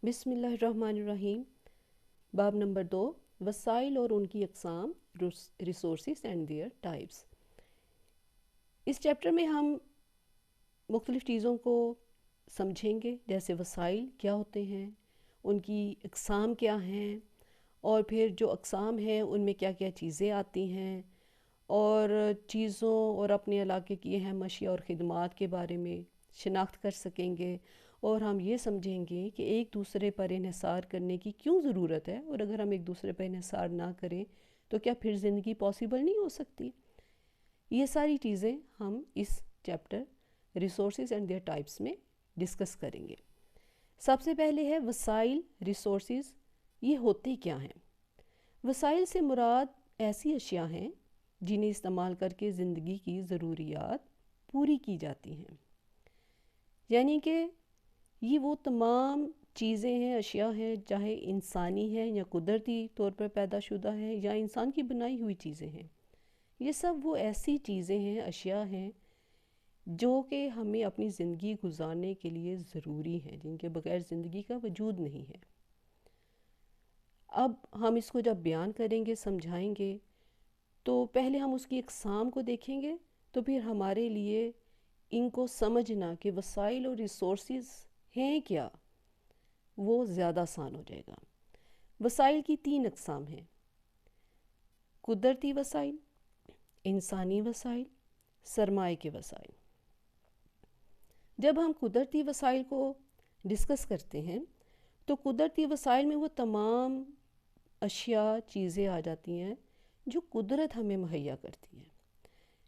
بسم اللہ الرحمن الرحیم۔ باب نمبر 2، وسائل اور ان کی اقسام، ریسورسز اینڈ دیئر ٹائپس۔ اس چیپٹر میں ہم مختلف چیزوں کو سمجھیں گے، جیسے وسائل کیا ہوتے ہیں، ان کی اقسام کیا ہیں، اور پھر جو اقسام ہیں ان میں کیا کیا چیزیں آتی ہیں، اور چیزوں اور اپنے علاقے کی اہم اشیاء اور خدمات کے بارے میں شناخت کر سکیں گے، اور ہم یہ سمجھیں گے کہ ایک دوسرے پر انحصار کرنے کی کیوں ضرورت ہے، اور اگر ہم ایک دوسرے پر انحصار نہ کریں تو کیا پھر زندگی پاسیبل نہیں ہو سکتی۔ یہ ساری چیزیں ہم اس chapter resources and their types میں ڈسکس کریں گے۔ سب سے پہلے ہے وسائل، ریسورسز۔ یہ ہوتے کیا ہیں؟ وسائل سے مراد ایسی اشیاء ہیں جنہیں استعمال کر کے زندگی کی ضروریات پوری کی جاتی ہیں، یعنی کہ یہ وہ تمام چیزیں ہیں، اشیاء ہیں، چاہے انسانی ہیں یا قدرتی طور پر پیدا شدہ ہیں یا انسان کی بنائی ہوئی چیزیں ہیں۔ یہ سب وہ ایسی چیزیں ہیں، اشیاء ہیں جو کہ ہمیں اپنی زندگی گزارنے کے لیے ضروری ہیں، جن کے بغیر زندگی کا وجود نہیں ہے۔ اب ہم اس کو جب بیان کریں گے، سمجھائیں گے، تو پہلے ہم اس کی اقسام کو دیکھیں گے، تو پھر ہمارے لیے ان کو سمجھنا کہ وسائل اور ریسورسز ہیں کیا، وہ زیادہ آسان ہو جائے گا۔ وسائل کی 3 اقسام ہیں: قدرتی وسائل، انسانی وسائل، سرمائے کے وسائل۔ جب ہم قدرتی وسائل کو ڈسکس کرتے ہیں تو قدرتی وسائل میں وہ تمام اشیاء، چیزیں آ جاتی ہیں جو قدرت ہمیں مہیا کرتی ہے۔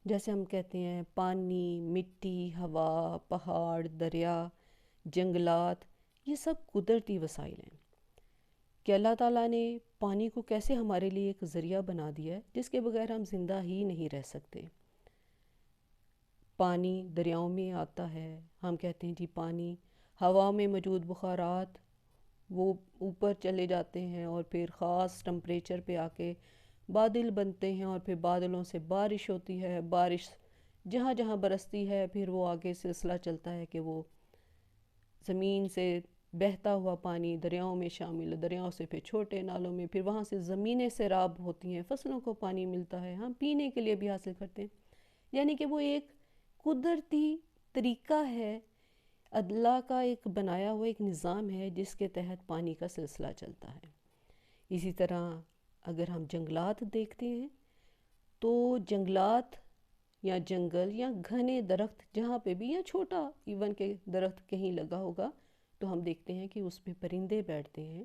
جیسے ہم کہتے ہیں پانی، مٹی، ہوا، پہاڑ، دریا، جنگلات، یہ سب قدرتی وسائل ہیں کہ اللہ تعالیٰ نے پانی کو کیسے ہمارے لیے ایک ذریعہ بنا دیا ہے جس کے بغیر ہم زندہ ہی نہیں رہ سکتے۔ پانی دریاؤں میں آتا ہے، ہم کہتے ہیں جی پانی، ہوا میں موجود بخارات وہ اوپر چلے جاتے ہیں اور پھر خاص ٹمپریچر پہ آ کے بادل بنتے ہیں، اور پھر بادلوں سے بارش ہوتی ہے، بارش جہاں جہاں برستی ہے پھر وہ آگے سلسلہ چلتا ہے کہ وہ زمین سے بہتا ہوا پانی دریاؤں میں شامل، دریاؤں سے پھر چھوٹے نالوں میں، پھر وہاں سے زمینیں سیراب ہوتی ہیں، فصلوں کو پانی ملتا ہے، ہم پینے کے لیے بھی حاصل کرتے ہیں۔ یعنی کہ وہ ایک قدرتی طریقہ ہے، اللہ کا ایک بنایا ہوا ایک نظام ہے جس کے تحت پانی کا سلسلہ چلتا ہے۔ اسی طرح اگر ہم جنگلات دیکھتے ہیں تو جنگلات یا جنگل یا گھنے درخت جہاں پہ بھی، یا چھوٹا ایون کہ درخت کہیں لگا ہوگا تو ہم دیکھتے ہیں کہ اس پہ پرندے بیٹھتے ہیں،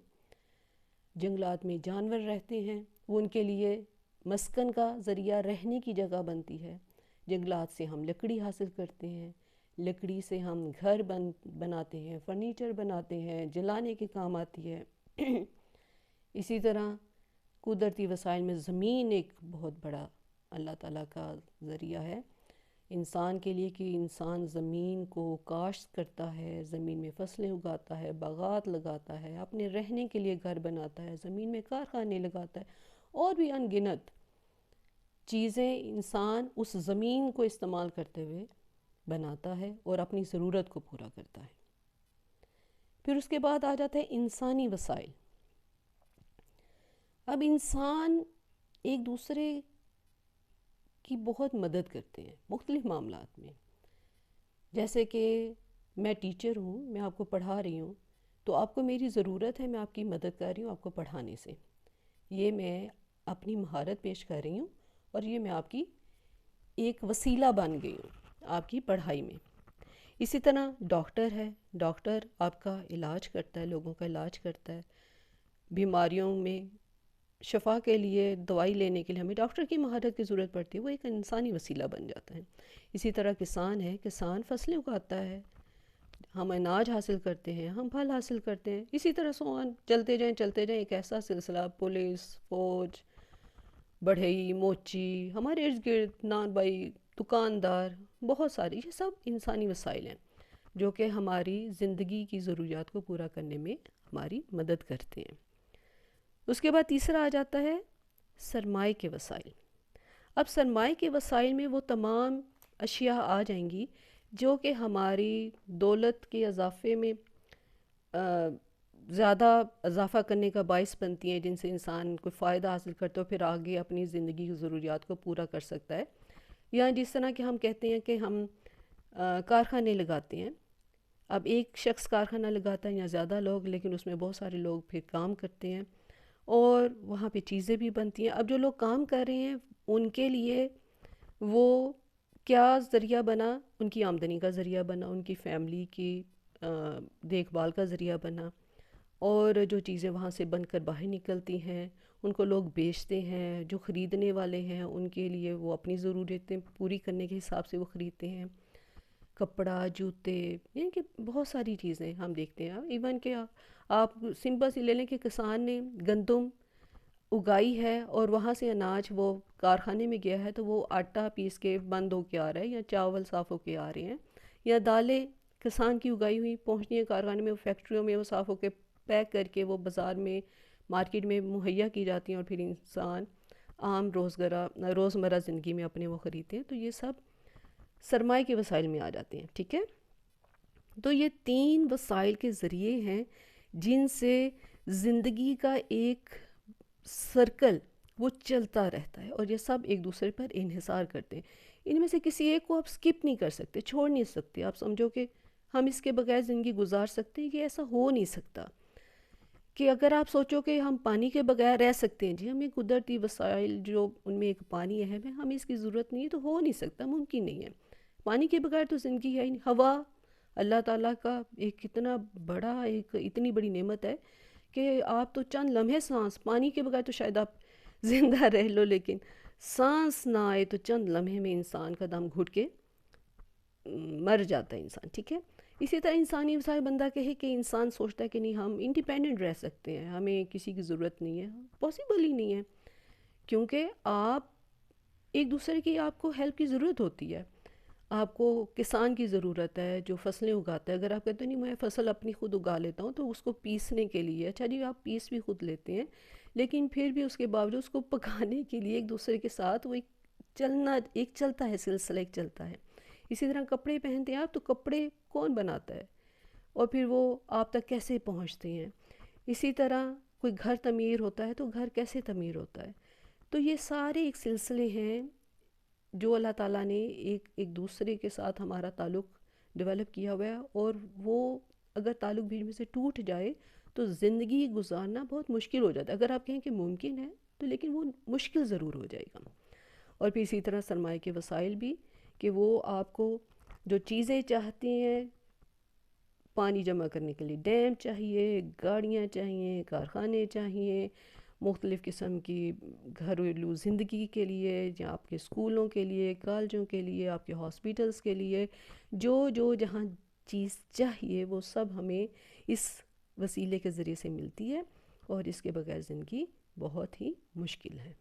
جنگلات میں جانور رہتے ہیں، وہ ان کے لیے مسکن کا ذریعہ، رہنے کی جگہ بنتی ہے۔ جنگلات سے ہم لکڑی حاصل کرتے ہیں، لکڑی سے ہم گھر بناتے ہیں، فرنیچر بناتے ہیں، جلانے کے کام آتی ہے۔ اسی طرح قدرتی وسائل میں زمین ایک بہت بڑا اللہ تعالیٰ کا ذریعہ ہے انسان کے لیے، کہ انسان زمین کو کاشت کرتا ہے، زمین میں فصلیں اگاتا ہے، باغات لگاتا ہے، اپنے رہنے کے لیے گھر بناتا ہے، زمین میں کارخانے لگاتا ہے، اور بھی ان گنت چیزیں انسان اس زمین کو استعمال کرتے ہوئے بناتا ہے اور اپنی ضرورت کو پورا کرتا ہے۔ پھر اس کے بعد آ جاتا ہے انسانی وسائل۔ اب انسان ایک دوسرے کی بہت مدد کرتے ہیں مختلف معاملات میں، جیسے کہ میں ٹیچر ہوں، میں آپ کو پڑھا رہی ہوں، تو آپ کو میری ضرورت ہے، میں آپ کی مدد کر رہی ہوں آپ کو پڑھانے سے، یہ میں اپنی مہارت پیش کر رہی ہوں، اور یہ میں آپ کی ایک وسیلہ بن گئی ہوں آپ کی پڑھائی میں۔ اسی طرح ڈاکٹر ہے، ڈاکٹر آپ کا علاج کرتا ہے، لوگوں کا علاج کرتا ہے، بیماریوں میں شفا کے لیے، دوائی لینے کے لیے ہمیں ڈاکٹر کی مہارت کی ضرورت پڑتی ہے، وہ ایک انسانی وسیلہ بن جاتا ہے۔ اسی طرح کسان ہے، کسان فصلیں اگاتا ہے، ہم اناج حاصل کرتے ہیں، ہم پھل حاصل کرتے ہیں، اسی طرح سوان چلتے جائیں ایک ایسا سلسلہ، پولیس، فوج، بڑھئی، موچی، ہمارے ارد گرد نان بائی، دکاندار، بہت ساری، یہ سب انسانی وسائل ہیں جو کہ ہماری زندگی کی ضروریات کو پورا کرنے میں ہماری مدد کرتے ہیں۔ اس کے بعد تیسرا آ جاتا ہے سرمائے کے وسائل۔ اب سرمائے کے وسائل میں وہ تمام اشیاء آ جائیں گی جو کہ ہماری دولت کے اضافے میں زیادہ اضافہ کرنے کا باعث بنتی ہیں، جن سے انسان کوئی فائدہ حاصل کرتا ہے، پھر آگے اپنی زندگی کی ضروریات کو پورا کر سکتا ہے. یا جس طرح کہ ہم کہتے ہیں کہ ہم کارخانے لگاتے ہیں. اب ایک شخص کارخانہ لگاتا ہے یا زیادہ لوگ، لیکن اس میں بہت سارے لوگ پھر کام کرتے ہیں اور وہاں پہ چیزیں بھی بنتی ہیں. اب جو لوگ کام کر رہے ہیں ان کے لیے وہ کیا ذریعہ بنا؟ ان کی آمدنی کا ذریعہ بنا، ان کی فیملی کی دیکھ بھال کا ذریعہ بنا. اور جو چیزیں وہاں سے بن کر باہر نکلتی ہیں ان کو لوگ بیچتے ہیں، جو خریدنے والے ہیں ان کے لیے وہ اپنی ضرورتیں پوری کرنے کے حساب سے وہ خریدتے ہیں. کپڑا، جوتے، یعنی کہ بہت ساری چیزیں ہم دیکھتے ہیں. ایون کہ آپ سمپل سی لے لیں کہ کسان نے گندم اگائی ہے اور وہاں سے اناج وہ کارخانے میں گیا ہے تو وہ آٹا پیس کے بند ہو کے آ رہا ہے، یا چاول صاف ہو کے آ رہے ہیں، یا دالیں کسان کی اگائی ہوئی پہنچتی ہیں کارخانے میں، وہ فیکٹریوں میں وہ صاف ہو کے پیک کر کے وہ بازار میں مارکیٹ میں مہیا کی جاتی ہیں اور پھر انسان عام روزمرہ زندگی میں اپنے وہ خریدتے ہیں. تو یہ سب سرمائے کے وسائل میں آ جاتے ہیں. ٹھیک ہے، تو یہ 3 وسائل کے ذریعے ہیں جن سے زندگی کا ایک سرکل وہ چلتا رہتا ہے اور یہ سب ایک دوسرے پر انحصار کرتے ہیں. ان میں سے کسی ایک کو آپ سکپ نہیں کر سکتے، چھوڑ نہیں سکتے. آپ سمجھو کہ ہم اس کے بغیر زندگی گزار سکتے ہیں، یہ ایسا ہو نہیں سکتا. کہ اگر آپ سوچو کہ ہم پانی کے بغیر رہ سکتے ہیں، جی ہمیں قدرتی وسائل جو ان میں ایک پانی اہم ہے، ہمیں اس کی ضرورت نہیں ہے، تو ہو نہیں سکتا، ممکن نہیں ہے. پانی کے بغیر تو زندگی ہے ہی نہیں. ہوا اللہ تعالیٰ کا ایک کتنا بڑا ایک اتنی بڑی نعمت ہے کہ آپ تو چند لمحے سانس پانی کے بغیر تو شاید آپ زندہ رہ لو، لیکن سانس نہ آئے تو چند لمحے میں انسان کا دم گھٹ کے مر جاتا ہے انسان. ٹھیک ہے، اسی طرح انسانی وسائل بندہ کہے کہ انسان سوچتا ہے کہ نہیں ہم انڈیپینڈنٹ رہ سکتے ہیں، ہمیں کسی کی ضرورت نہیں ہے. پاسبل ہی نہیں ہے، کیونکہ آپ ایک دوسرے کی آپ کو ہیلپ کی ضرورت ہوتی ہے. آپ کو کسان کی ضرورت ہے جو فصلیں اگاتا ہے. اگر آپ کہتے ہیں نہیں میں فصل اپنی خود اگا لیتا ہوں، تو اس کو پیسنے کے لیے اچھا جی آپ پیس بھی خود لیتے ہیں، لیکن پھر بھی اس کے باوجود اس کو پکانے کے لیے ایک دوسرے کے ساتھ وہ ایک چلتا ہے، سلسلہ ایک چلتا ہے. اسی طرح کپڑے پہنتے ہیں آپ، تو کپڑے کون بناتا ہے اور پھر وہ آپ تک کیسے پہنچتے ہیں. اسی طرح کوئی گھر تعمیر ہوتا ہے تو گھر کیسے تعمیر ہوتا ہے. تو یہ سارے ایک سلسلے ہیں جو اللہ تعالیٰ نے ایک دوسرے کے ساتھ ہمارا تعلق ڈیولپ کیا ہوا ہے، اور وہ اگر تعلق بیچ میں سے ٹوٹ جائے تو زندگی گزارنا بہت مشکل ہو جاتا ہے. اگر آپ کہیں کہ ممکن ہے تو لیکن وہ مشکل ضرور ہو جائے گا. اور پھر اسی طرح سرمایہ کے وسائل بھی، کہ وہ آپ کو جو چیزیں چاہتے ہیں پانی جمع کرنے کے لیے ڈیم چاہیے، گاڑیاں چاہیے، کارخانے چاہیے، مختلف قسم کی گھریلو زندگی کے لیے، یا آپ کے اسکولوں کے لیے، کالجوں کے لیے، آپ کے ہاسپیٹلز کے لیے، جو جہاں چیز چاہیے وہ سب ہمیں اس وسیلے کے ذریعے سے ملتی ہے، اور اس کے بغیر زندگی بہت ہی مشکل ہے.